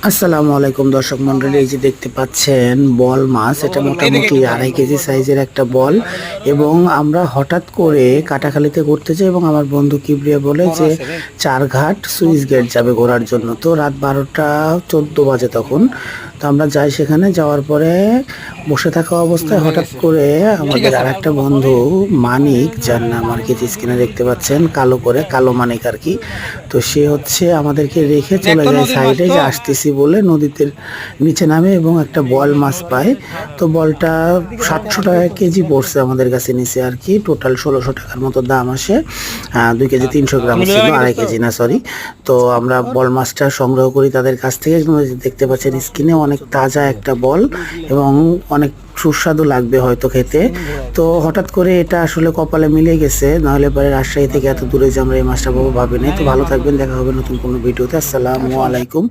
আসসালামু আলাইকুম দর্শক মন্ডলী, এই যে দেখতে পাচ্ছেন বল মাছ, এটা মোটামুটি 2.5 কেজি সাইজের একটা বল। এবং আমরা হঠাৎ করে কাটাখালীতে ঘুরতে যাই এবং আমার বন্ধু কিবরিয়া বলে যে চারঘাট সুইচ গেট যাবে ঘোরার জন্য। তো রাত 12টা 14 বাজে তখন। তো আমরা যাই, সেখানে যাওয়ার পরে বসে থাকা অবস্থায় হঠাৎ করে আমাদের আর একটা বন্ধু মানিক, যার নাম আর কি স্ক্রিনে দেখতে পাচ্ছেন কালো করে, কালো মানিক আর কি। তো সে হচ্ছে আমাদেরকে রেখে চলে যায় সাইডে, যে আসতেছি বলে নদীতে নিচে নামে এবং একটা বল মাছ পায়। তো বলটা 700 টাকা কেজি পড়ছে আমাদের কাছে নিচে আর কি, টোটাল 1600 টাকার মতো দাম আসে। 2 কেজি 300 গ্রাম ছিল, 2.5 কেজি না সরি। তো আমরা বল মাছটা সংগ্রহ করি তাদের কাছ থেকে। দেখতে পাচ্ছেন স্কিনে অনেক তাজা একটা বল এবং অনেক সুস্বাদু লাগবে হয়তো খেতে। তো হঠাৎ করে এটা আসলে কপালে মিলে গেছে, নাহলে পরে রাজশাহী থেকে এত দূরে যে আমরা এই মাছটা পাবো ভাবিনি। তো ভালো থাকবেন, দেখা হবে নতুন কোনো ভিডিওতে। আসসালামু আলাইকুম।